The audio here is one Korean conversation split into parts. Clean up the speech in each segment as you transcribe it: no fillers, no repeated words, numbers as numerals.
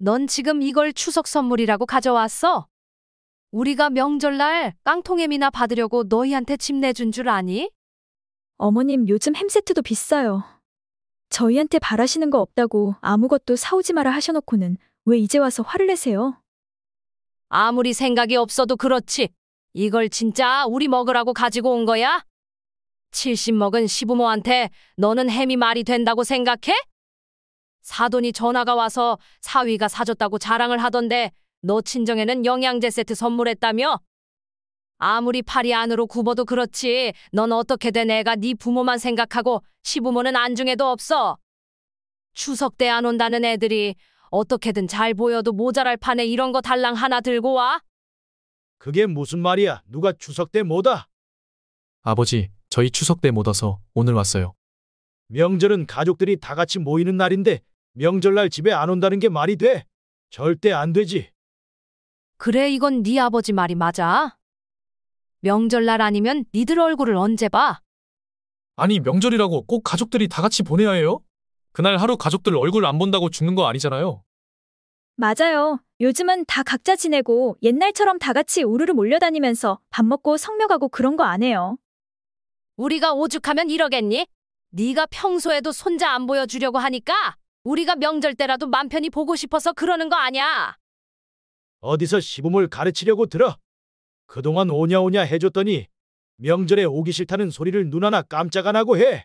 넌 지금 이걸 추석 선물이라고 가져왔어? 우리가 명절날 깡통햄이나 받으려고 너희한테 집 내준 줄 아니? 어머님, 요즘 햄 세트도 비싸요. 저희한테 바라시는 거 없다고 아무것도 사오지 마라 하셔놓고는 왜 이제 와서 화를 내세요? 아무리 생각이 없어도 그렇지. 이걸 진짜 우리 먹으라고 가지고 온 거야? 70 먹은 시부모한테 너는 햄이 말이 된다고 생각해? 사돈이 전화가 와서 사위가 사줬다고 자랑을 하던데 너 친정에는 영양제 세트 선물했다며? 아무리 팔이 안으로 굽어도 그렇지 넌 어떻게 된 애가 네 부모만 생각하고 시부모는 안중에도 없어. 추석 때 안 온다는 애들이 어떻게든 잘 보여도 모자랄 판에 이런 거 달랑 하나 들고 와? 그게 무슨 말이야? 누가 추석 때 뭐다? 아버지, 저희 추석 때 못 와서 오늘 왔어요. 명절은 가족들이 다 같이 모이는 날인데 명절날 집에 안 온다는 게 말이 돼? 절대 안 되지. 그래, 이건 네 아버지 말이 맞아. 명절날 아니면 니들 얼굴을 언제 봐? 아니, 명절이라고 꼭 가족들이 다 같이 보내야 해요? 그날 하루 가족들 얼굴 안 본다고 죽는 거 아니잖아요. 맞아요. 요즘은 다 각자 지내고 옛날처럼 다 같이 우르르 몰려다니면서 밥 먹고 성묘 가고 그런 거 안 해요. 우리가 오죽하면 이러겠니? 네가 평소에도 손자 안 보여주려고 하니까 우리가 명절 때라도 맘 편히 보고 싶어서 그러는 거 아냐? 어디서 시부모를 가르치려고 들어? 그동안 오냐오냐 해줬더니 명절에 오기 싫다는 소리를 눈 하나 깜짝 안 하고 해.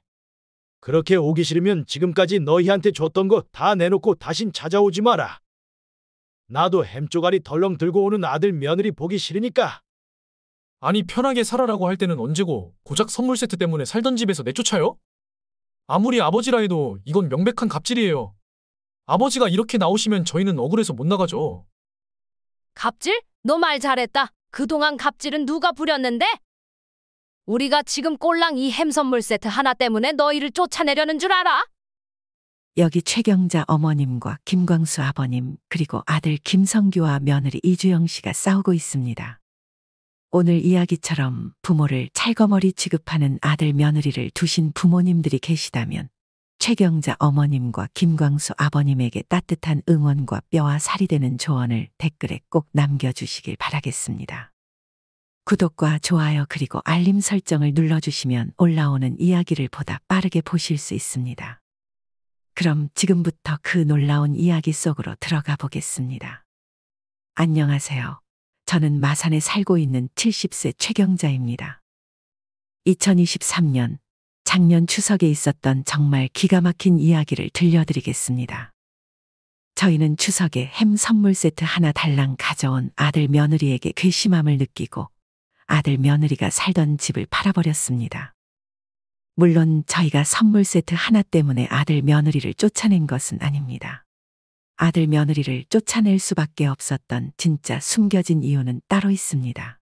그렇게 오기 싫으면 지금까지 너희한테 줬던 거 다 내놓고 다신 찾아오지 마라. 나도 햄쪼가리 덜렁 들고 오는 아들 며느리 보기 싫으니까. 아니, 편하게 살아라고 할 때는 언제고 고작 선물 세트 때문에 살던 집에서 내쫓아요? 아무리 아버지라 해도 이건 명백한 갑질이에요. 아버지가 이렇게 나오시면 저희는 억울해서 못 나가죠. 갑질? 너 말 잘했다. 그동안 갑질은 누가 부렸는데? 우리가 지금 꼴랑 이 햄 선물 세트 하나 때문에 너희를 쫓아내려는 줄 알아? 여기 최경자 어머님과 김광수 아버님, 그리고 아들 김성규와 며느리 이주영 씨가 싸우고 있습니다. 오늘 이야기처럼 부모를 찰거머리 취급하는 아들 며느리를 두신 부모님들이 계시다면 최경자 어머님과 김광수 아버님에게 따뜻한 응원과 뼈와 살이 되는 조언을 댓글에 꼭 남겨주시길 바라겠습니다. 구독과 좋아요 그리고 알림 설정을 눌러주시면 올라오는 이야기를 보다 빠르게 보실 수 있습니다. 그럼 지금부터 그 놀라운 이야기 속으로 들어가 보겠습니다. 안녕하세요. 저는 마산에 살고 있는 70세 최경자입니다. 2023년 작년 추석에 있었던 정말 기가 막힌 이야기를 들려드리겠습니다. 저희는 추석에 햄 선물 세트 하나 달랑 가져온 아들 며느리에게 괘씸함을 느끼고 아들 며느리가 살던 집을 팔아버렸습니다. 물론 저희가 선물 세트 하나 때문에 아들 며느리를 쫓아낸 것은 아닙니다. 아들 며느리를 쫓아낼 수밖에 없었던 진짜 숨겨진 이유는 따로 있습니다.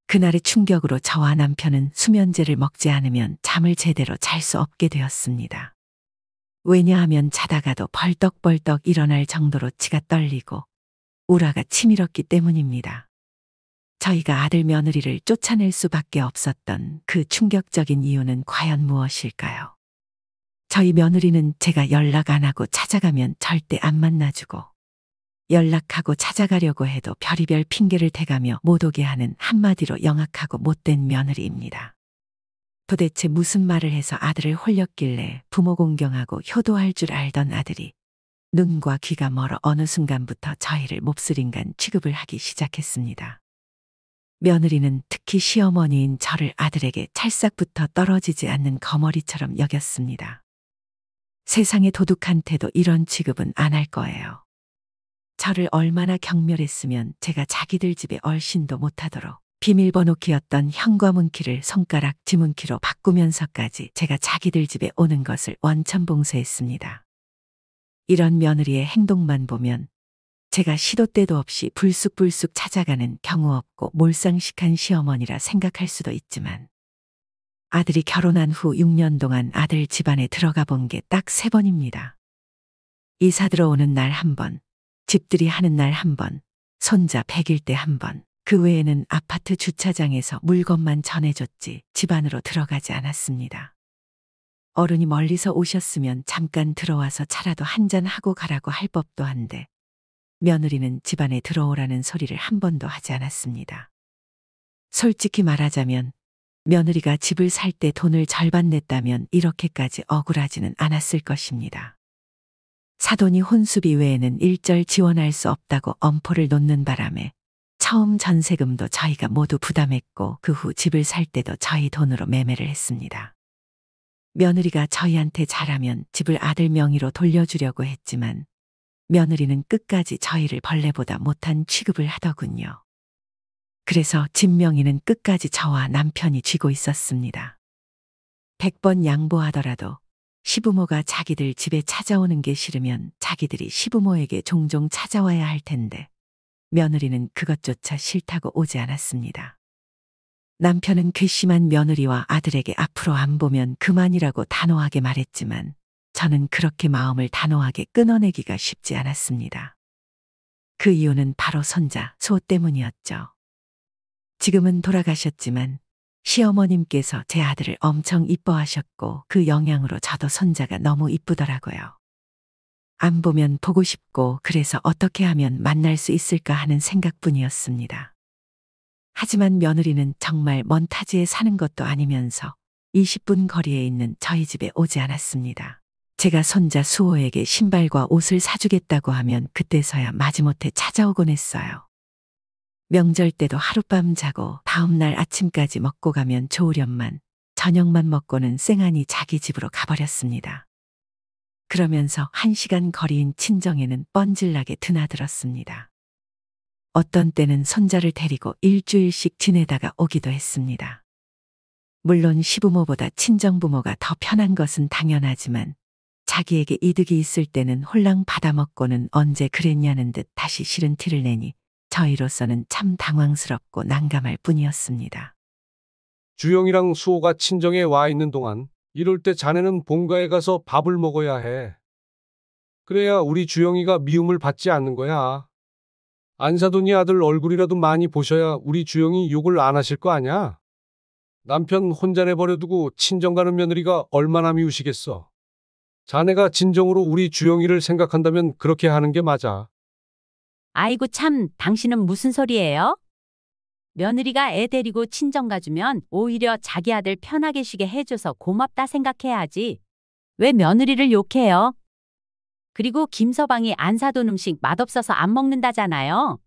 그날의 충격으로 저와 남편은 수면제를 먹지 않으면 잠을 제대로 잘 수 없게 되었습니다. 왜냐하면 자다가도 벌떡벌떡 일어날 정도로 치가 떨리고 우라가 치밀었기 때문입니다. 저희가 아들 며느리를 쫓아낼 수밖에 없었던 그 충격적인 이유는 과연 무엇일까요? 저희 며느리는 제가 연락 안 하고 찾아가면 절대 안 만나주고 연락하고 찾아가려고 해도 별의별 핑계를 대가며 못 오게 하는 한마디로 영악하고 못된 며느리입니다. 도대체 무슨 말을 해서 아들을 홀렸길래 부모 공경하고 효도할 줄 알던 아들이 눈과 귀가 멀어 어느 순간부터 저희를 몹쓸인간 취급을 하기 시작했습니다. 며느리는 특히 시어머니인 저를 아들에게 찰싹부터 떨어지지 않는 거머리처럼 여겼습니다. 세상의 도둑한테도 이런 취급은 안 할 거예요. 저를 얼마나 경멸했으면 제가 자기들 집에 얼씬도 못하도록 비밀번호 키였던 현관문키를 손가락 지문키로 바꾸면서까지 제가 자기들 집에 오는 것을 원천봉쇄했습니다. 이런 며느리의 행동만 보면 제가 시도 때도 없이 불쑥불쑥 찾아가는 경우 없고 몰상식한 시어머니라 생각할 수도 있지만 아들이 결혼한 후 6년 동안 아들 집안에 들어가 본 게 딱 3번입니다. 이사 들어오는 날 1번, 집들이 하는 날 1번, 손자 100일 때 1번, 그 외에는 아파트 주차장에서 물건만 전해줬지 집 안으로 들어가지 않았습니다. 어른이 멀리서 오셨으면 잠깐 들어와서 차라도 한잔하고 가라고 할 법도 한데 며느리는 집안에 들어오라는 소리를 한 번도 하지 않았습니다. 솔직히 말하자면 며느리가 집을 살 때 돈을 절반 냈다면 이렇게까지 억울하지는 않았을 것입니다. 사돈이 혼수비 외에는 일절 지원할 수 없다고 엄포를 놓는 바람에 처음 전세금도 저희가 모두 부담했고 그 후 집을 살 때도 저희 돈으로 매매를 했습니다. 며느리가 저희한테 잘하면 집을 아들 명의로 돌려주려고 했지만 며느리는 끝까지 저희를 벌레보다 못한 취급을 하더군요. 그래서 집 명의는 끝까지 저와 남편이 쥐고 있었습니다. 100번 양보하더라도 시부모가 자기들 집에 찾아오는 게 싫으면 자기들이 시부모에게 종종 찾아와야 할 텐데 며느리는 그것조차 싫다고 오지 않았습니다. 남편은 괘씸한 며느리와 아들에게 앞으로 안 보면 그만이라고 단호하게 말했지만 저는 그렇게 마음을 단호하게 끊어내기가 쉽지 않았습니다. 그 이유는 바로 손자, 소 때문이었죠. 지금은 돌아가셨지만 시어머님께서 제 아들을 엄청 이뻐하셨고 그 영향으로 저도 손자가 너무 이쁘더라고요. 안 보면 보고 싶고 그래서 어떻게 하면 만날 수 있을까 하는 생각뿐이었습니다. 하지만 며느리는 정말 먼 타지에 사는 것도 아니면서 20분 거리에 있는 저희 집에 오지 않았습니다. 제가 손자 수호에게 신발과 옷을 사주겠다고 하면 그때서야 마지못해 찾아오곤 했어요. 명절 때도 하룻밤 자고 다음날 아침까지 먹고 가면 좋으련만 저녁만 먹고는 쌩하니 자기 집으로 가버렸습니다. 그러면서 1시간 거리인 친정에는 뻔질나게 드나들었습니다. 어떤 때는 손자를 데리고 일주일씩 지내다가 오기도 했습니다. 물론 시부모보다 친정부모가 더 편한 것은 당연하지만 자기에게 이득이 있을 때는 홀랑 받아먹고는 언제 그랬냐는 듯 다시 싫은 티를 내니 저희로서는 참 당황스럽고 난감할 뿐이었습니다. 주영이랑 수호가 친정에 와 있는 동안 이럴 때 자네는 본가에 가서 밥을 먹어야 해. 그래야 우리 주영이가 미움을 받지 않는 거야. 안사돈이 아들 얼굴이라도 많이 보셔야 우리 주영이 욕을 안 하실 거 아냐? 남편 혼자 내버려두고 친정 가는 며느리가 얼마나 미우시겠어. 자네가 진정으로 우리 주영이를 생각한다면 그렇게 하는 게 맞아. 아이고 참, 당신은 무슨 소리예요? 며느리가 애 데리고 친정 가주면 오히려 자기 아들 편하게 쉬게 해줘서 고맙다 생각해야지. 왜 며느리를 욕해요? 그리고 김서방이 안 사돈 음식 맛없어서 안 먹는다잖아요.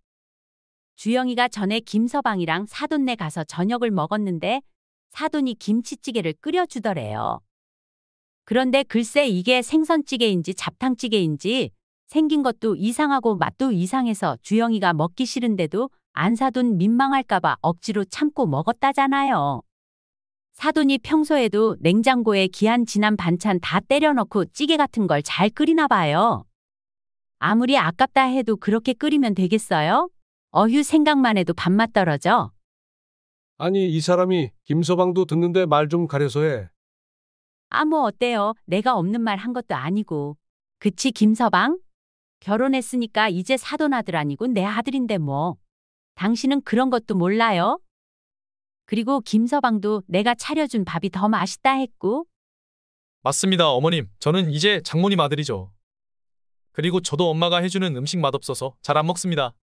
주영이가 전에 김서방이랑 사돈네 가서 저녁을 먹었는데 사돈이 김치찌개를 끓여주더래요. 그런데 글쎄 이게 생선찌개인지 잡탕찌개인지 생긴 것도 이상하고 맛도 이상해서 주영이가 먹기 싫은데도 안사돈 민망할까봐 억지로 참고 먹었다잖아요. 사돈이 평소에도 냉장고에 기한 지난 반찬 다 때려넣고 찌개 같은 걸 잘 끓이나 봐요. 아무리 아깝다 해도 그렇게 끓이면 되겠어요? 어휴, 생각만 해도 밥맛 떨어져. 아니, 이 사람이 김서방도 듣는데 말 좀 가려서 해. 아, 뭐 어때요? 내가 없는 말 한 것도 아니고. 그치, 김서방? 결혼했으니까 이제 사돈 아들 아니고 내 아들인데 뭐. 당신은 그런 것도 몰라요? 그리고 김서방도 내가 차려준 밥이 더 맛있다 했고. 맞습니다, 어머님. 저는 이제 장모님 아들이죠. 그리고 저도 엄마가 해주는 음식 맛없어서 잘 안 먹습니다.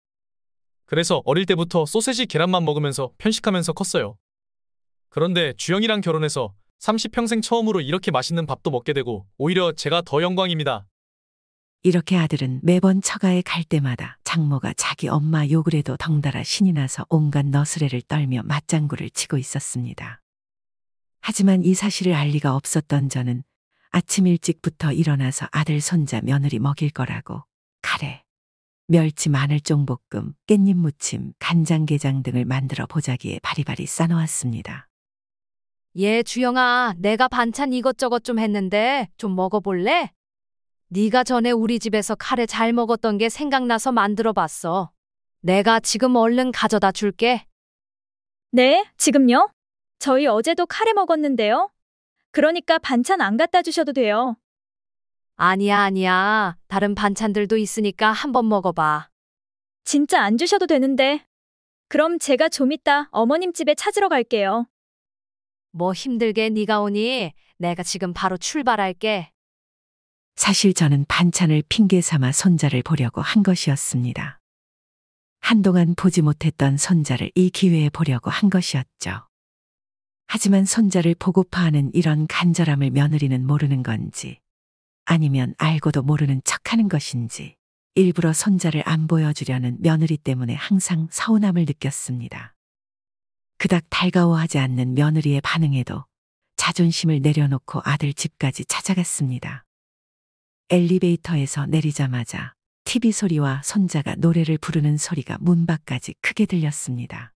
그래서 어릴 때부터 소세지 계란만 먹으면서 편식하면서 컸어요. 그런데 주영이랑 결혼해서 30평생 처음으로 이렇게 맛있는 밥도 먹게 되고 오히려 제가 더 영광입니다. 이렇게 아들은 매번 처가에 갈 때마다 장모가 자기 엄마 욕을 해도 덩달아 신이 나서 온갖 너스레를 떨며 맞장구를 치고 있었습니다. 하지만 이 사실을 알 리가 없었던 저는 아침 일찍부터 일어나서 아들 손자 며느리 먹일 거라고 카레, 멸치 마늘종볶음, 깻잎 무침, 간장게장 등을 만들어 보자기에 바리바리 싸놓았습니다. 얘 주영아, 내가 반찬 이것저것 좀 했는데 좀 먹어볼래? 네가 전에 우리 집에서 카레 잘 먹었던 게 생각나서 만들어봤어. 내가 지금 얼른 가져다 줄게. 네, 지금요? 저희 어제도 카레 먹었는데요. 그러니까 반찬 안 갖다 주셔도 돼요. 아니야. 다른 반찬들도 있으니까 한번 먹어봐. 진짜 안 주셔도 되는데. 그럼 제가 좀 이따 어머님 집에 찾으러 갈게요. 뭐 힘들게 네가 오니 내가 지금 바로 출발할게. 사실 저는 반찬을 핑계 삼아 손자를 보려고 한 것이었습니다. 한동안 보지 못했던 손자를 이 기회에 보려고 한 것이었죠. 하지만 손자를 보고파 하는 이런 간절함을 며느리는 모르는 건지, 아니면 알고도 모르는 척하는 것인지, 일부러 손자를 안 보여주려는 며느리 때문에 항상 서운함을 느꼈습니다. 그닥 달가워하지 않는 며느리의 반응에도 자존심을 내려놓고 아들 집까지 찾아갔습니다. 엘리베이터에서 내리자마자 TV 소리와 손자가 노래를 부르는 소리가 문 밖까지 크게 들렸습니다.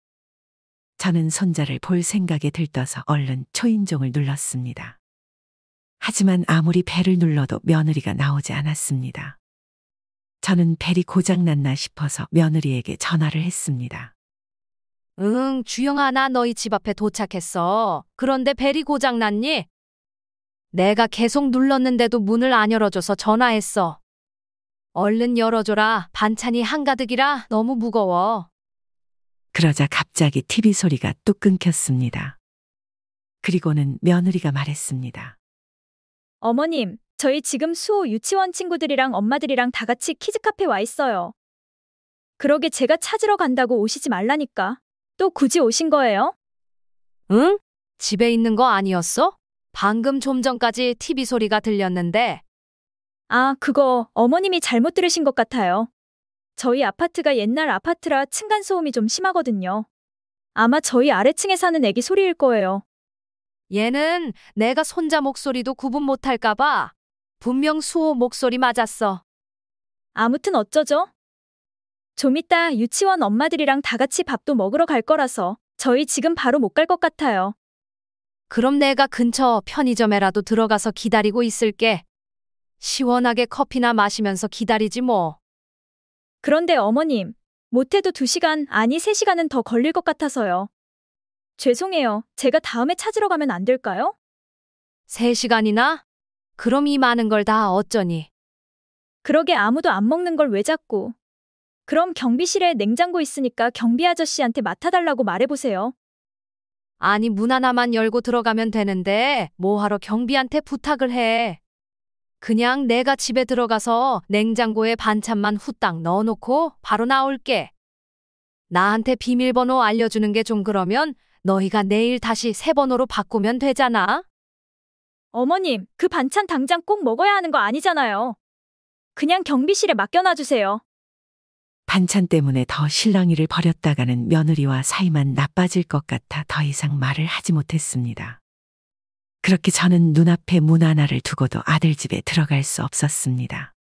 저는 손자를 볼 생각에 들떠서 얼른 초인종을 눌렀습니다. 하지만 아무리 벨을 눌러도 며느리가 나오지 않았습니다. 저는 벨이 고장났나 싶어서 며느리에게 전화를 했습니다. 응, 주영아, 나 너희 집 앞에 도착했어. 그런데 벨이 고장났니? 내가 계속 눌렀는데도 문을 안 열어줘서 전화했어. 얼른 열어줘라. 반찬이 한가득이라 너무 무거워. 그러자 갑자기 TV 소리가 뚝 끊겼습니다. 그리고는 며느리가 말했습니다. 어머님, 저희 지금 수호 유치원 친구들이랑 엄마들이랑 다 같이 키즈카페 와 있어요. 그러게 제가 찾으러 간다고 오시지 말라니까. 또 굳이 오신 거예요? 응? 집에 있는 거 아니었어? 방금 좀 전까지 TV 소리가 들렸는데. 아, 그거 어머님이 잘못 들으신 것 같아요. 저희 아파트가 옛날 아파트라 층간소음이 좀 심하거든요. 아마 저희 아래층에 사는 애기 소리일 거예요. 얘는 내가 손자 목소리도 구분 못할까 봐. 분명 수호 목소리 맞았어. 아무튼 어쩌죠? 좀 이따 유치원 엄마들이랑 다 같이 밥도 먹으러 갈 거라서 저희 지금 바로 못 갈 것 같아요. 그럼 내가 근처 편의점에라도 들어가서 기다리고 있을게. 시원하게 커피나 마시면서 기다리지 뭐. 그런데 어머님, 못해도 2시간, 아니 3시간은 더 걸릴 것 같아서요. 죄송해요. 제가 다음에 찾으러 가면 안 될까요? 3시간이나? 그럼 이 많은 걸 다 어쩌니? 그러게 아무도 안 먹는 걸 왜 자꾸. 그럼 경비실에 냉장고 있으니까 경비 아저씨한테 맡아달라고 말해보세요. 아니, 문 하나만 열고 들어가면 되는데 뭐하러 경비한테 부탁을 해. 그냥 내가 집에 들어가서 냉장고에 반찬만 후딱 넣어놓고 바로 나올게. 나한테 비밀번호 알려주는 게 좀 그러면 너희가 내일 다시 새 번호로 바꾸면 되잖아. 어머님, 그 반찬 당장 꼭 먹어야 하는 거 아니잖아요. 그냥 경비실에 맡겨놔주세요. 반찬 때문에 더 실랑이를 벌였다가는 며느리와 사이만 나빠질 것 같아 더 이상 말을 하지 못했습니다. 그렇게 저는 눈앞에 문 하나를 두고도 아들 집에 들어갈 수 없었습니다.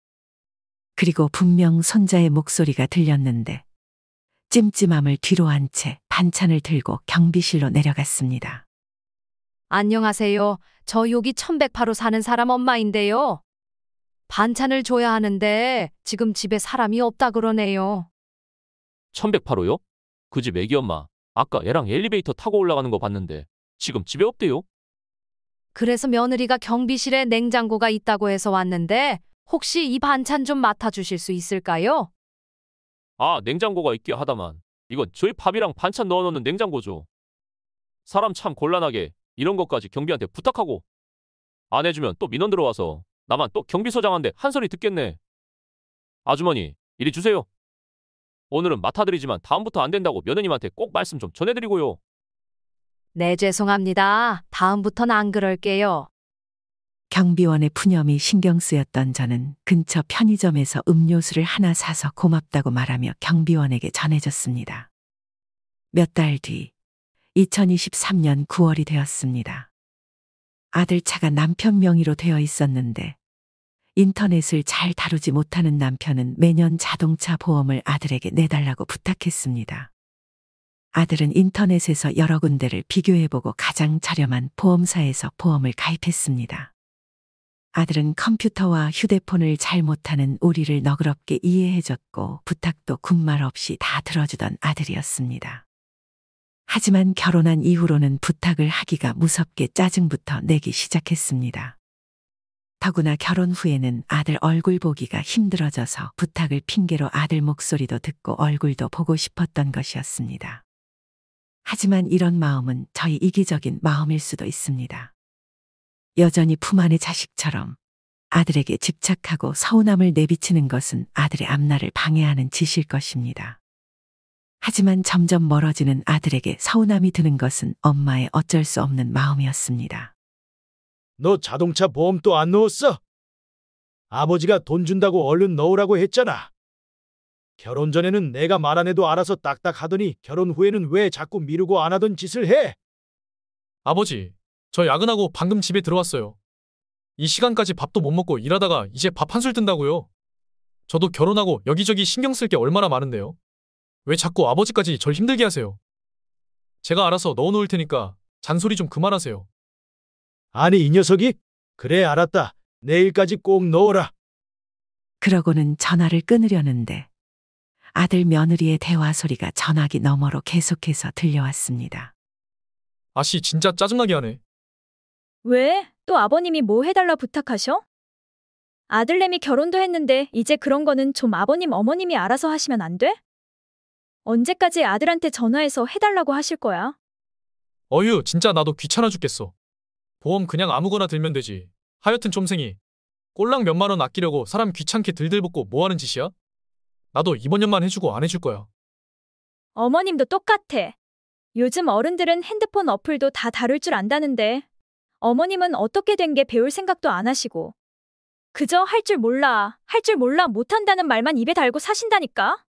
그리고 분명 손자의 목소리가 들렸는데 찜찜함을 뒤로 한 채 반찬을 들고 경비실로 내려갔습니다. 안녕하세요. 저 여기 1108호 사는 사람 엄마인데요. 반찬을 줘야 하는데 지금 집에 사람이 없다 그러네요. 1108호요? 그 집 애기 엄마. 아까 애랑 엘리베이터 타고 올라가는 거 봤는데 지금 집에 없대요? 그래서 며느리가 경비실에 냉장고가 있다고 해서 왔는데 혹시 이 반찬 좀 맡아주실 수 있을까요? 아, 냉장고가 있게 하다만. 이건 저희 밥이랑 반찬 넣어놓는 냉장고죠. 사람 참 곤란하게 이런 것까지 경비한테 부탁하고. 안 해주면 또 민원 들어와서 나만 또 경비서장한테 한 소리 듣겠네. 아주머니, 이리 주세요. 오늘은 맡아드리지만 다음부터 안 된다고 며느님한테 꼭 말씀 좀 전해드리고요. 네, 죄송합니다. 다음부턴 안 그럴게요. 경비원의 푸념이 신경 쓰였던 저는 근처 편의점에서 음료수를 하나 사서 고맙다고 말하며 경비원에게 전해줬습니다. 몇 달 뒤, 2023년 9월이 되었습니다. 아들 차가 남편 명의로 되어 있었는데 인터넷을 잘 다루지 못하는 남편은 매년 자동차 보험을 아들에게 내달라고 부탁했습니다. 아들은 인터넷에서 여러 군데를 비교해보고 가장 저렴한 보험사에서 보험을 가입했습니다. 아들은 컴퓨터와 휴대폰을 잘 못하는 우리를 너그럽게 이해해줬고 부탁도 군말 없이 다 들어주던 아들이었습니다. 하지만 결혼한 이후로는 부탁을 하기가 무섭게 짜증부터 내기 시작했습니다. 더구나 결혼 후에는 아들 얼굴 보기가 힘들어져서 부탁을 핑계로 아들 목소리도 듣고 얼굴도 보고 싶었던 것이었습니다. 하지만 이런 마음은 저희 이기적인 마음일 수도 있습니다. 여전히 품 안의 자식처럼 아들에게 집착하고 서운함을 내비치는 것은 아들의 앞날을 방해하는 짓일 것입니다. 하지만 점점 멀어지는 아들에게 서운함이 드는 것은 엄마의 어쩔 수 없는 마음이었습니다. 너 자동차 보험 또 안 넣었어? 아버지가 돈 준다고 얼른 넣으라고 했잖아. 결혼 전에는 내가 말 안 해도 알아서 딱딱 하더니 결혼 후에는 왜 자꾸 미루고 안 하던 짓을 해? 아버지, 저 야근하고 방금 집에 들어왔어요. 이 시간까지 밥도 못 먹고 일하다가 이제 밥 한술 뜬다고요. 저도 결혼하고 여기저기 신경 쓸 게 얼마나 많은데요. 왜 자꾸 아버지까지 절 힘들게 하세요? 제가 알아서 넣어놓을 테니까 잔소리 좀 그만하세요. 아니 이 녀석이? 그래 알았다. 내일까지 꼭 넣어라. 그러고는 전화를 끊으려는데 아들 며느리의 대화 소리가 전화기 너머로 계속해서 들려왔습니다. 아씨 진짜 짜증나게 하네. 왜? 또 아버님이 뭐 해달라 부탁하셔? 아들내미 결혼도 했는데 이제 그런 거는 좀 아버님 어머님이 알아서 하시면 안 돼? 언제까지 아들한테 전화해서 해달라고 하실 거야? 어휴 진짜 나도 귀찮아 죽겠어. 보험 그냥 아무거나 들면 되지. 하여튼 쫌생이. 꼴랑 몇만 원 아끼려고 사람 귀찮게 들들볶고 뭐 하는 짓이야? 나도 이번 년만 해주고 안 해줄 거야. 어머님도 똑같아. 요즘 어른들은 핸드폰 어플도 다 다룰 줄 안다는데 어머님은 어떻게 된 게 배울 생각도 안 하시고 그저 할 줄 몰라, 못한다는 말만 입에 달고 사신다니까?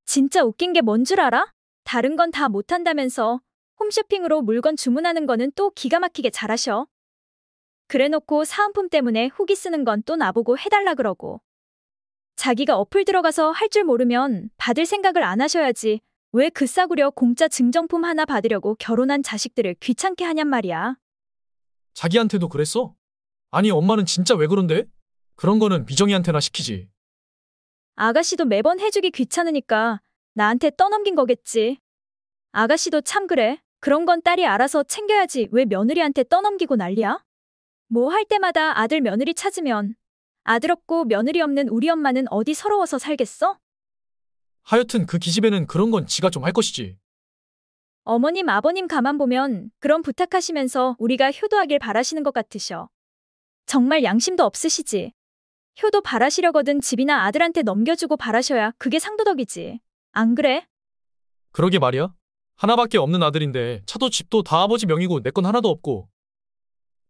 진짜 웃긴 게 뭔 줄 알아? 다른 건 다 못한다면서 홈쇼핑으로 물건 주문하는 거는 또 기가 막히게 잘하셔. 그래놓고 사은품 때문에 후기 쓰는 건 또 나보고 해달라 그러고. 자기가 어플 들어가서 할 줄 모르면 받을 생각을 안 하셔야지 왜 그 싸구려 공짜 증정품 하나 받으려고 결혼한 자식들을 귀찮게 하냔 말이야. 자기한테도 그랬어? 아니 엄마는 진짜 왜 그런데? 그런 거는 미정이한테나 시키지. 아가씨도 매번 해주기 귀찮으니까 나한테 떠넘긴 거겠지. 아가씨도 참 그래. 그런 건 딸이 알아서 챙겨야지 왜 며느리한테 떠넘기고 난리야? 뭐 할 때마다 아들 며느리 찾으면 아들 없고 며느리 없는 우리 엄마는 어디 서러워서 살겠어? 하여튼 그 기집애는 그런 건 지가 좀 할 것이지. 어머님 아버님 가만 보면 그런 부탁하시면서 우리가 효도하길 바라시는 것 같으셔. 정말 양심도 없으시지. 효도 바라시려거든 집이나 아들한테 넘겨주고 바라셔야 그게 상도덕이지. 안 그래? 그러게 말이야. 하나밖에 없는 아들인데 차도 집도 다 아버지 명의고 내 건 하나도 없고.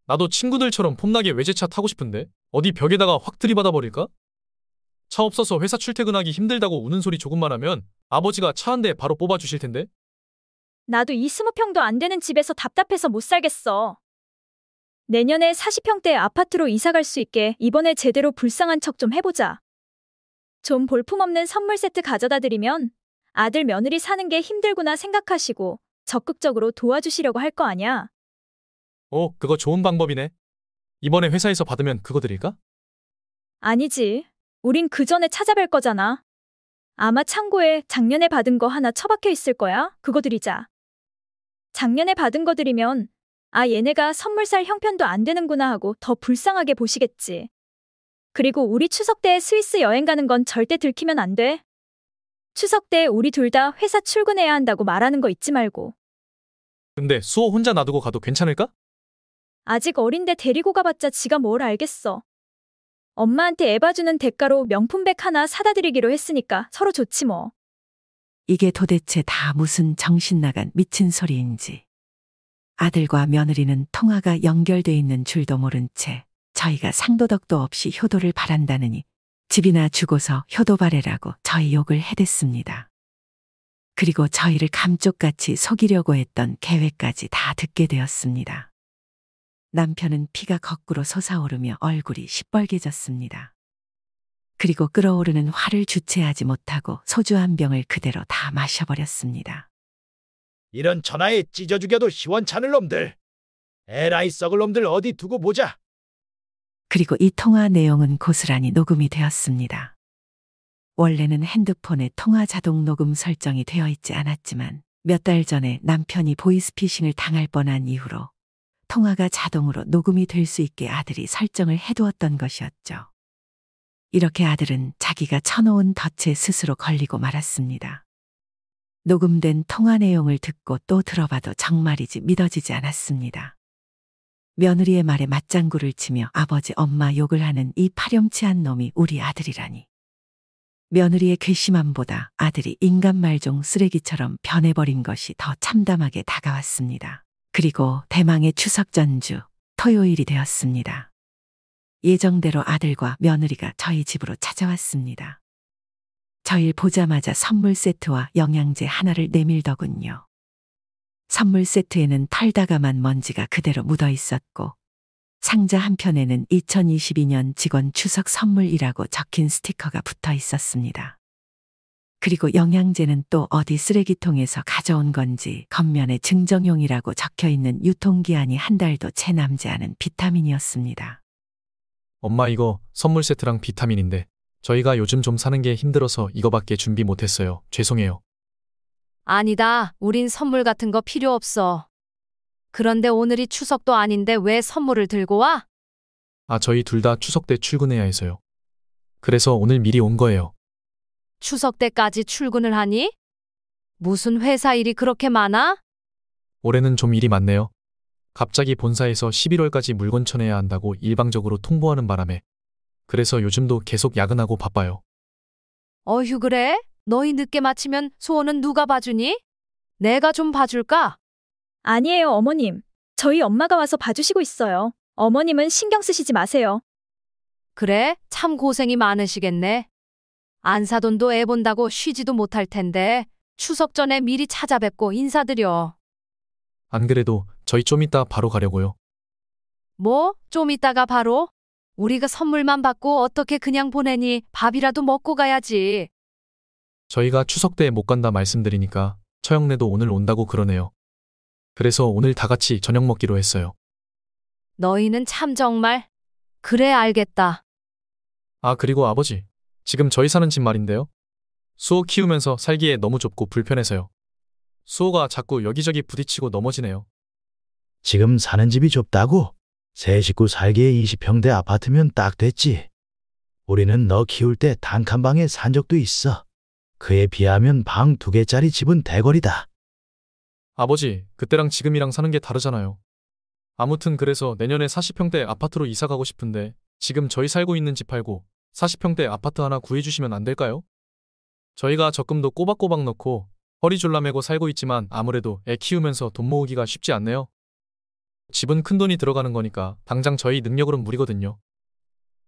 나도 친구들처럼 폼나게 외제차 타고 싶은데 어디 벽에다가 확 들이받아 버릴까? 차 없어서 회사 출퇴근하기 힘들다고 우는 소리 조금만 하면 아버지가 차 한 대 바로 뽑아주실 텐데. 나도 이 20평도 안 되는 집에서 답답해서 못 살겠어. 내년에 40평대 아파트로 이사 갈 수 있게 이번에 제대로 불쌍한 척 좀 해보자. 좀 볼품없는 선물 세트 가져다 드리면 아들 며느리 사는 게 힘들구나 생각하시고 적극적으로 도와주시려고 할 거 아냐. 그거 좋은 방법이네. 이번에 회사에서 받으면 그거 드릴까? 아니지. 우린 그 전에 찾아뵐 거잖아. 아마 창고에 작년에 받은 거 하나 처박혀 있을 거야. 그거 드리자. 작년에 받은 거 드리면 아 얘네가 선물 살 형편도 안 되는구나 하고 더 불쌍하게 보시겠지. 그리고 우리 추석 때 스위스 여행 가는 건 절대 들키면 안 돼. 추석 때 우리 둘 다 회사 출근해야 한다고 말하는 거 잊지 말고. 근데 수호 혼자 놔두고 가도 괜찮을까? 아직 어린데 데리고 가봤자 지가 뭘 알겠어. 엄마한테 애 봐주는 대가로 명품백 하나 사다 드리기로 했으니까 서로 좋지 뭐. 이게 도대체 다 무슨 정신 나간 미친 소리인지. 아들과 며느리는 통화가 연결돼 있는 줄도 모른 채 저희가 상도덕도 없이 효도를 바란다느니 집이나 주고서 효도 바래라고 저희 욕을 해댔습니다. 그리고 저희를 감쪽같이 속이려고 했던 계획까지 다 듣게 되었습니다. 남편은 피가 거꾸로 솟아오르며 얼굴이 시뻘개졌습니다. 그리고 끓어오르는 화를 주체하지 못하고 소주 한 병을 그대로 다 마셔버렸습니다. 이런 천하에 찢어 죽여도 시원찮을 놈들. 에라이 썩을 놈들 어디 두고 보자. 그리고 이 통화 내용은 고스란히 녹음이 되었습니다. 원래는 핸드폰에 통화 자동 녹음 설정이 되어 있지 않았지만 몇 달 전에 남편이 보이스피싱을 당할 뻔한 이후로 통화가 자동으로 녹음이 될 수 있게 아들이 설정을 해두었던 것이었죠. 이렇게 아들은 자기가 쳐놓은 덫에 스스로 걸리고 말았습니다. 녹음된 통화 내용을 듣고 또 들어봐도 정말이지 믿어지지 않았습니다. 며느리의 말에 맞장구를 치며 아버지 엄마 욕을 하는 이 파렴치한 놈이 우리 아들이라니. 며느리의 괘씸함보다 아들이 인간 말종 쓰레기처럼 변해버린 것이 더 참담하게 다가왔습니다. 그리고 대망의 추석 전주 토요일이 되었습니다. 예정대로 아들과 며느리가 저희 집으로 찾아왔습니다. 저희를 보자마자 선물 세트와 영양제 하나를 내밀더군요. 선물 세트에는 털다감한 먼지가 그대로 묻어 있었고 상자 한편에는 2022년 직원 추석 선물이라고 적힌 스티커가 붙어 있었습니다. 그리고 영양제는 또 어디 쓰레기통에서 가져온 건지 겉면에 증정용이라고 적혀 있는 유통기한이 한 달도 채 남지 않은 비타민이었습니다. 엄마 이거 선물 세트랑 비타민인데 저희가 요즘 좀 사는 게 힘들어서 이거밖에 준비 못했어요. 죄송해요. 아니다. 우린 선물 같은 거 필요 없어. 그런데 오늘이 추석도 아닌데 왜 선물을 들고 와? 아, 저희 둘 다 추석 때 출근해야 해서요. 그래서 오늘 미리 온 거예요. 추석 때까지 출근을 하니? 무슨 회사 일이 그렇게 많아? 올해는 좀 일이 많네요. 갑자기 본사에서 11월까지 물건 쳐내야 한다고 일방적으로 통보하는 바람에 그래서 요즘도 계속 야근하고 바빠요. 어휴 그래? 너희 늦게 마치면 소원은 누가 봐주니? 내가 좀 봐줄까? 아니에요, 어머님. 저희 엄마가 와서 봐주시고 있어요. 어머님은 신경 쓰시지 마세요. 그래? 참 고생이 많으시겠네. 안 사돈도 애 본다고 쉬지도 못할 텐데 추석 전에 미리 찾아뵙고 인사드려. 안 그래도 저희 좀 이따 바로 가려고요. 뭐? 좀 이따가 바로? 우리가 선물만 받고 어떻게 그냥 보내니? 밥이라도 먹고 가야지. 저희가 추석 때 못 간다 말씀드리니까 처형네도 오늘 온다고 그러네요. 그래서 오늘 다 같이 저녁 먹기로 했어요. 너희는 참 정말. 그래 알겠다. 아, 그리고 아버지. 지금 저희 사는 집 말인데요. 수호 키우면서 살기에 너무 좁고 불편해서요. 수호가 자꾸 여기저기 부딪히고 넘어지네요. 지금 사는 집이 좁다고? 세 식구 살기에 20평대 아파트면 딱 됐지. 우리는 너 키울 때 단칸방에 산 적도 있어. 그에 비하면 방 2개짜리 집은 대거리다. 아버지, 그때랑 지금이랑 사는 게 다르잖아요. 아무튼 그래서 내년에 40평대 아파트로 이사 가고 싶은데 지금 저희 살고 있는 집 팔고 40평대 아파트 하나 구해주시면 안 될까요? 저희가 적금도 꼬박꼬박 넣고 허리 졸라매고 살고 있지만 아무래도 애 키우면서 돈 모으기가 쉽지 않네요. 집은 큰 돈이 들어가는 거니까 당장 저희 능력으로는 무리거든요.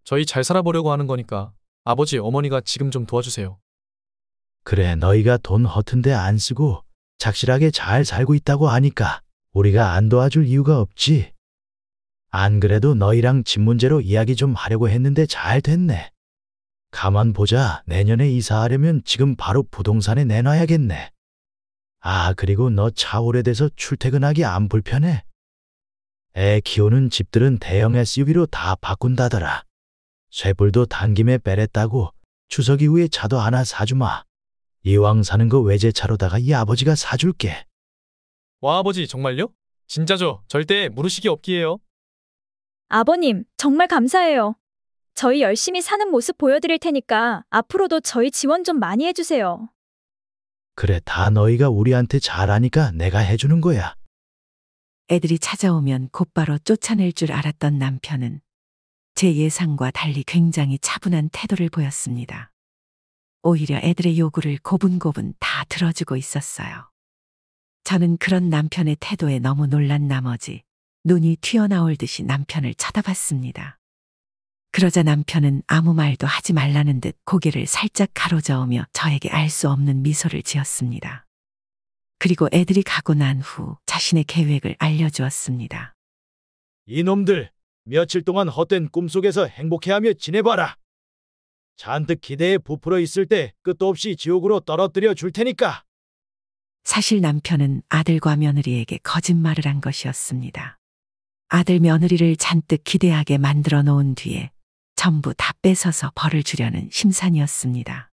저희 잘 살아보려고 하는 거니까 아버지, 어머니가 지금 좀 도와주세요. 그래, 너희가 돈 허튼데 안 쓰고 착실하게 잘 살고 있다고 하니까 우리가 안 도와줄 이유가 없지. 안 그래도 너희랑 집 문제로 이야기 좀 하려고 했는데 잘 됐네. 가만 보자. 내년에 이사하려면 지금 바로 부동산에 내놔야겠네. 아, 그리고 너 차 오래돼서 출퇴근하기 안 불편해? 애 키우는 집들은 대형 SUV로 다 바꾼다더라. 쇠불도 단김에 빼랬다고 추석 이후에 차도 하나 사주마. 이왕 사는 거 외제차로다가 이 아버지가 사줄게. 와, 아버지 정말요? 진짜죠? 절대 물으시기 없기에요. 아버님, 정말 감사해요. 저희 열심히 사는 모습 보여드릴 테니까 앞으로도 저희 지원 좀 많이 해주세요. 그래, 다 너희가 우리한테 잘하니까 내가 해주는 거야. 애들이 찾아오면 곧바로 쫓아낼 줄 알았던 남편은 제 예상과 달리 굉장히 차분한 태도를 보였습니다. 오히려 애들의 요구를 고분고분 다 들어주고 있었어요. 저는 그런 남편의 태도에 너무 놀란 나머지 눈이 튀어나올 듯이 남편을 쳐다봤습니다. 그러자 남편은 아무 말도 하지 말라는 듯 고개를 살짝 가로저으며 저에게 알 수 없는 미소를 지었습니다. 그리고 애들이 가고 난 후 자신의 계획을 알려주었습니다. 이놈들, 며칠 동안 헛된 꿈속에서 행복해하며 지내봐라. 잔뜩 기대에 부풀어 있을 때 끝도 없이 지옥으로 떨어뜨려 줄 테니까. 사실 남편은 아들과 며느리에게 거짓말을 한 것이었습니다. 아들 며느리를 잔뜩 기대하게 만들어 놓은 뒤에 전부 다 뺏어서 벌을 주려는 심산이었습니다.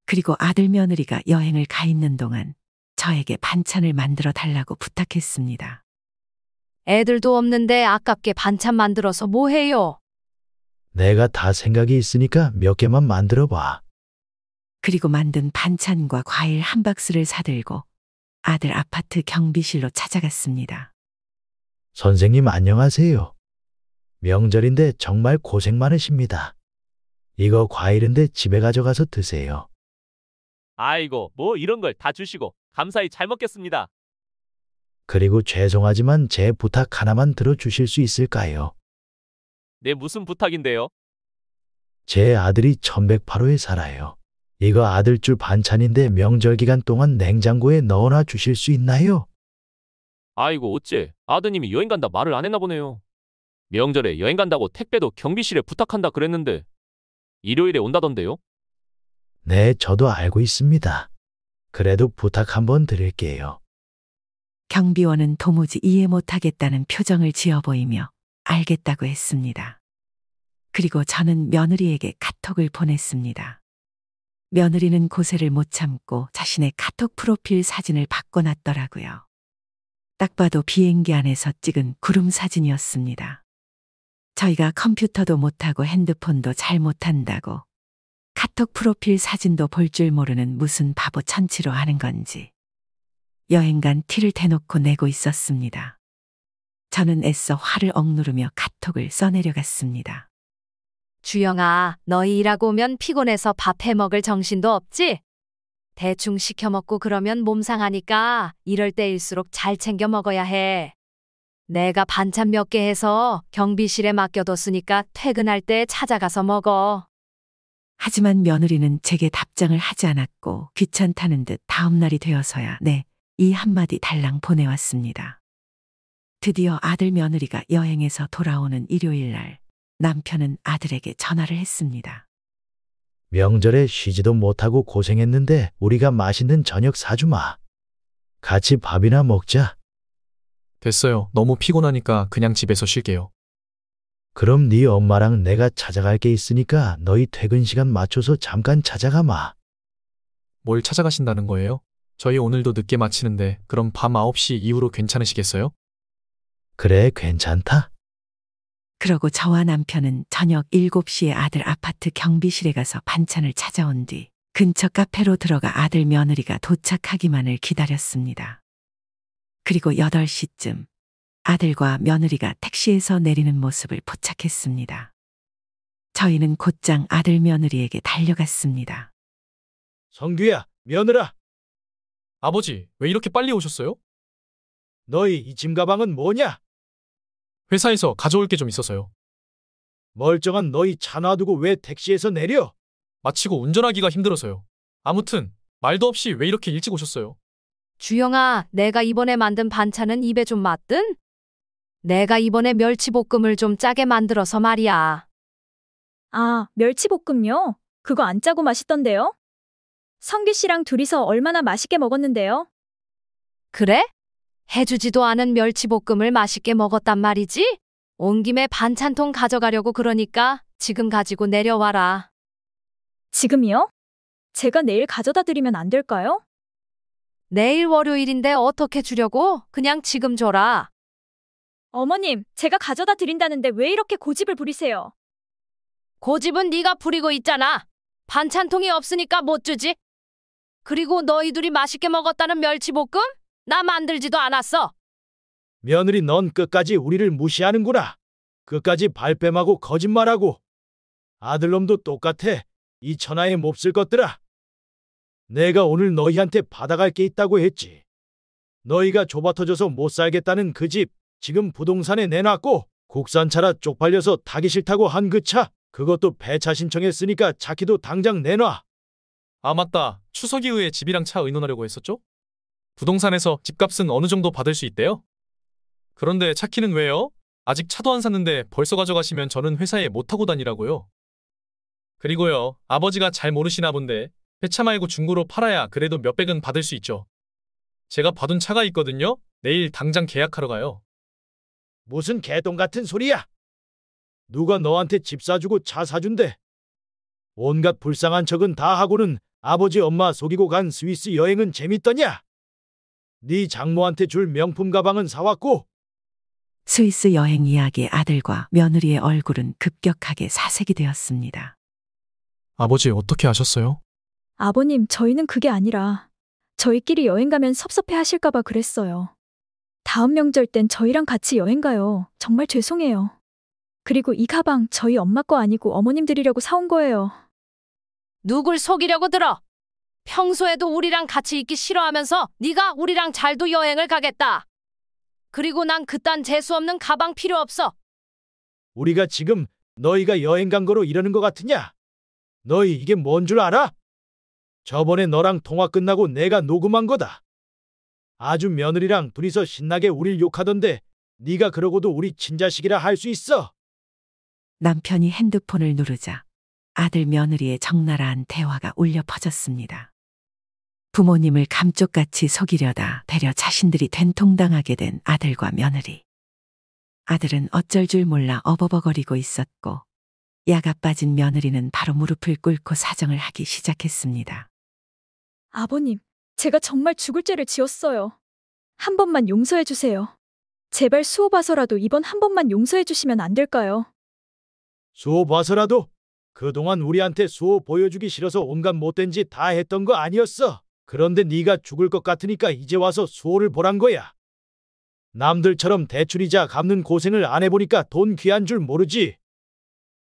그리고 아들 며느리가 여행을 가 있는 동안 저에게 반찬을 만들어 달라고 부탁했습니다. 애들도 없는데 아깝게 반찬 만들어서 뭐 해요? 내가 다 생각이 있으니까 몇 개만 만들어 봐. 그리고 만든 반찬과 과일 한 박스를 사들고 아들 아파트 경비실로 찾아갔습니다. 선생님 안녕하세요. 명절인데 정말 고생 많으십니다. 이거 과일인데 집에 가져가서 드세요. 아이고, 뭐 이런 걸 다 주시고 감사히 잘 먹겠습니다. 그리고 죄송하지만 제 부탁 하나만 들어주실 수 있을까요? 네, 무슨 부탁인데요? 제 아들이 1108호에 살아요. 이거 아들줄 반찬인데 명절 기간 동안 냉장고에 넣어놔 주실 수 있나요? 아이고, 어째 아드님이 여행 간다 말을 안 했나 보네요. 명절에 여행 간다고 택배도 경비실에 부탁한다 그랬는데 일요일에 온다던데요? 네, 저도 알고 있습니다. 그래도 부탁 한번 드릴게요. 경비원은 도무지 이해 못하겠다는 표정을 지어 보이며 알겠다고 했습니다. 그리고 저는 며느리에게 카톡을 보냈습니다. 며느리는 고세를 못 참고 자신의 카톡 프로필 사진을 바꿔놨더라고요. 딱 봐도 비행기 안에서 찍은 구름 사진이었습니다. 저희가 컴퓨터도 못하고 핸드폰도 잘 못한다고 카톡 프로필 사진도 볼 줄 모르는 무슨 바보 천치로 하는 건지 여행 간 티를 대놓고 내고 있었습니다. 저는 애써 화를 억누르며 카톡을 써내려갔습니다. 주영아, 너희 일하고 오면 피곤해서 밥 해먹을 정신도 없지? 대충 시켜 먹고 그러면 몸 상하니까 이럴 때일수록 잘 챙겨 먹어야 해. 내가 반찬 몇 개 해서 경비실에 맡겨뒀으니까 퇴근할 때 찾아가서 먹어. 하지만 며느리는 제게 답장을 하지 않았고 귀찮다는 듯 다음 날이 되어서야 네, 이 한마디 달랑 보내왔습니다. 드디어 아들 며느리가 여행에서 돌아오는 일요일 날 남편은 아들에게 전화를 했습니다. 명절에 쉬지도 못하고 고생했는데 우리가 맛있는 저녁 사주마. 같이 밥이나 먹자. 됐어요. 너무 피곤하니까 그냥 집에서 쉴게요. 그럼 네 엄마랑 내가 찾아갈 게 있으니까 너희 퇴근 시간 맞춰서 잠깐 찾아가마. 뭘 찾아가신다는 거예요? 저희 오늘도 늦게 마치는데 그럼 밤 9시 이후로 괜찮으시겠어요? 그래, 괜찮다. 그러고 저와 남편은 저녁 7시에 아들 아파트 경비실에 가서 반찬을 찾아온 뒤 근처 카페로 들어가 아들 며느리가 도착하기만을 기다렸습니다. 그리고 8시쯤 아들과 며느리가 택시에서 내리는 모습을 포착했습니다. 저희는 곧장 아들 며느리에게 달려갔습니다. 성규야, 며느라, 아버지, 왜 이렇게 빨리 오셨어요? 너희 이 짐 가방은 뭐냐? 회사에서 가져올 게 좀 있어서요. 멀쩡한 너희 차 놔두고 왜 택시에서 내려? 마치고 운전하기가 힘들어서요. 아무튼 말도 없이 왜 이렇게 일찍 오셨어요? 주영아, 내가 이번에 만든 반찬은 입에 좀 맞든? 내가 이번에 멸치볶음을 좀 짜게 만들어서 말이야. 아, 멸치볶음요? 그거 안 짜고 맛있던데요? 성규 씨랑 둘이서 얼마나 맛있게 먹었는데요? 그래? 해주지도 않은 멸치볶음을 맛있게 먹었단 말이지? 온 김에 반찬통 가져가려고 그러니까 지금 가지고 내려와라. 지금이요? 제가 내일 가져다 드리면 안 될까요? 내일 월요일인데 어떻게 주려고? 그냥 지금 줘라. 어머님, 제가 가져다 드린다는데 왜 이렇게 고집을 부리세요? 고집은 네가 부리고 있잖아. 반찬통이 없으니까 못 주지. 그리고 너희 둘이 맛있게 먹었다는 멸치볶음? 나 만들지도 않았어. 며느리, 넌 끝까지 우리를 무시하는구나. 끝까지 발뺌하고 거짓말하고. 아들놈도 똑같아. 이 천하의 몹쓸 것들아. 내가 오늘 너희한테 받아갈 게 있다고 했지. 너희가 좁아터져서 못 살겠다는 그 집 지금 부동산에 내놨고, 국산차라 쪽팔려서 타기 싫다고 한 그 차, 그것도 폐차 신청했으니까 차 키도 당장 내놔. 아, 맞다. 추석 이후에 집이랑 차 의논하려고 했었죠? 부동산에서 집값은 어느 정도 받을 수 있대요? 그런데 차 키는 왜요? 아직 차도 안 샀는데 벌써 가져가시면 저는 회사에 못 타고 다니라고요. 그리고요, 아버지가 잘 모르시나 본데 회차 말고 중고로 팔아야 그래도 몇백은 받을 수 있죠. 제가 봐둔 차가 있거든요. 내일 당장 계약하러 가요. 무슨 개똥 같은 소리야. 누가 너한테 집 사주고 차 사준대. 온갖 불쌍한 척은 다 하고는 아버지 엄마 속이고 간 스위스 여행은 재밌더냐? 네 장모한테 줄 명품 가방은 사왔고. 스위스 여행 이야기에 아들과 며느리의 얼굴은 급격하게 사색이 되었습니다. 아버지, 어떻게 아셨어요? 아버님, 저희는 그게 아니라 저희끼리 여행 가면 섭섭해 하실까봐 그랬어요. 다음 명절 땐 저희랑 같이 여행 가요. 정말 죄송해요. 그리고 이 가방 저희 엄마 거 아니고 어머님 드리려고 사온 거예요. 누굴 속이려고 들어? 평소에도 우리랑 같이 있기 싫어하면서 네가 우리랑 잘도 여행을 가겠다. 그리고 난 그딴 재수 없는 가방 필요 없어. 우리가 지금 너희가 여행 간 거로 이러는 것 같으냐? 너희 이게 뭔 줄 알아? 저번에 너랑 통화 끝나고 내가 녹음한 거다. 아주 며느리랑 둘이서 신나게 우릴 욕하던데 네가 그러고도 우리 친자식이라 할 수 있어? 남편이 핸드폰을 누르자 아들 며느리의 적나라한 대화가 울려 퍼졌습니다. 부모님을 감쪽같이 속이려다 배려 자신들이 된통당하게 된 아들과 며느리. 아들은 어쩔 줄 몰라 어버버거리고 있었고 야가 빠진 며느리는 바로 무릎을 꿇고 사정을 하기 시작했습니다. 아버님, 제가 정말 죽을 죄를 지었어요. 한 번만 용서해 주세요. 제발 수호 봐서라도 이번 한 번만 용서해 주시면 안 될까요? 수호 봐서라도? 그동안 우리한테 수호 보여주기 싫어서 온갖 못된 짓 다 했던 거 아니었어? 그런데 네가 죽을 것 같으니까 이제 와서 수호를 보란 거야. 남들처럼 대출이자 갚는 고생을 안 해보니까 돈 귀한 줄 모르지.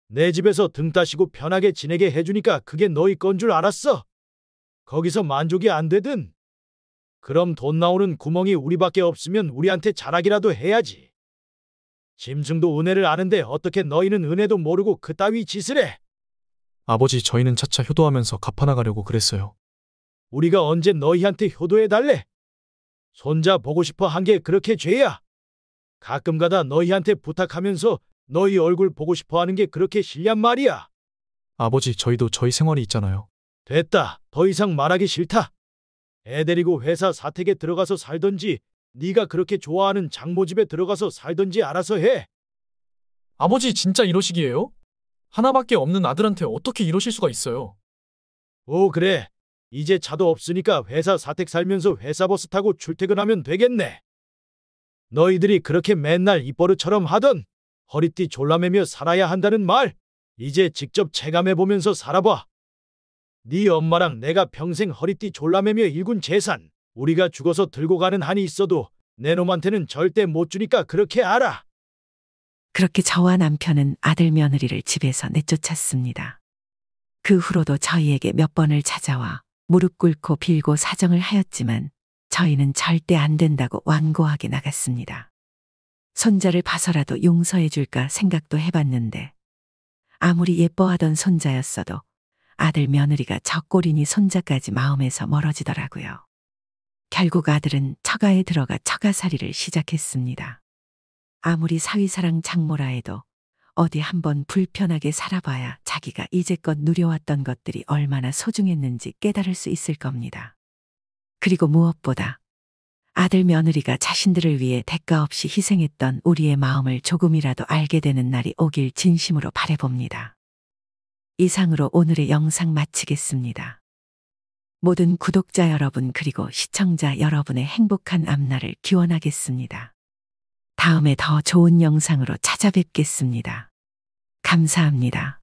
내 집에서 등 따시고 편하게 지내게 해주니까 그게 너희 건 줄 알았어. 거기서 만족이 안 되든 그럼 돈 나오는 구멍이 우리밖에 없으면 우리한테 자락이라도 해야지. 짐승도 은혜를 아는데 어떻게 너희는 은혜도 모르고 그따위 짓을 해? 아버지, 저희는 차차 효도하면서 갚아나가려고 그랬어요. 우리가 언제 너희한테 효도해달래? 손자 보고 싶어 한 게 그렇게 죄야? 가끔가다 너희한테 부탁하면서 너희 얼굴 보고 싶어 하는 게 그렇게 실냔 말이야? 아버지, 저희도 저희 생활이 있잖아요. 됐다. 더 이상 말하기 싫다. 애 데리고 회사 사택에 들어가서 살던지 네가 그렇게 좋아하는 장모 집에 들어가서 살던지 알아서 해. 아버지, 진짜 이러시기에요? 하나밖에 없는 아들한테 어떻게 이러실 수가 있어요? 오, 그래. 이제 차도 없으니까 회사 사택 살면서 회사 버스 타고 출퇴근하면 되겠네. 너희들이 그렇게 맨날 입버릇처럼 하던 허리띠 졸라매며 살아야 한다는 말 이제 직접 체감해보면서 살아봐. 네 엄마랑 내가 평생 허리띠 졸라매며 일군 재산 우리가 죽어서 들고 가는 한이 있어도 내 놈한테는 절대 못 주니까 그렇게 알아. 그렇게 저와 남편은 아들 며느리를 집에서 내쫓았습니다. 그 후로도 저희에게 몇 번을 찾아와 무릎 꿇고 빌고 사정을 하였지만 저희는 절대 안 된다고 완고하게 나갔습니다. 손자를 봐서라도 용서해 줄까 생각도 해봤는데 아무리 예뻐하던 손자였어도 아들 며느리가 젖꼬리니 손자까지 마음에서 멀어지더라고요. 결국 아들은 처가에 들어가 처가살이를 시작했습니다. 아무리 사위사랑 장모라 해도 어디 한번 불편하게 살아봐야 자기가 이제껏 누려왔던 것들이 얼마나 소중했는지 깨달을 수 있을 겁니다. 그리고 무엇보다 아들 며느리가 자신들을 위해 대가 없이 희생했던 우리의 마음을 조금이라도 알게 되는 날이 오길 진심으로 바라봅니다. 이상으로 오늘의 영상 마치겠습니다. 모든 구독자 여러분 그리고 시청자 여러분의 행복한 앞날을 기원하겠습니다. 다음에 더 좋은 영상으로 찾아뵙겠습니다. 감사합니다.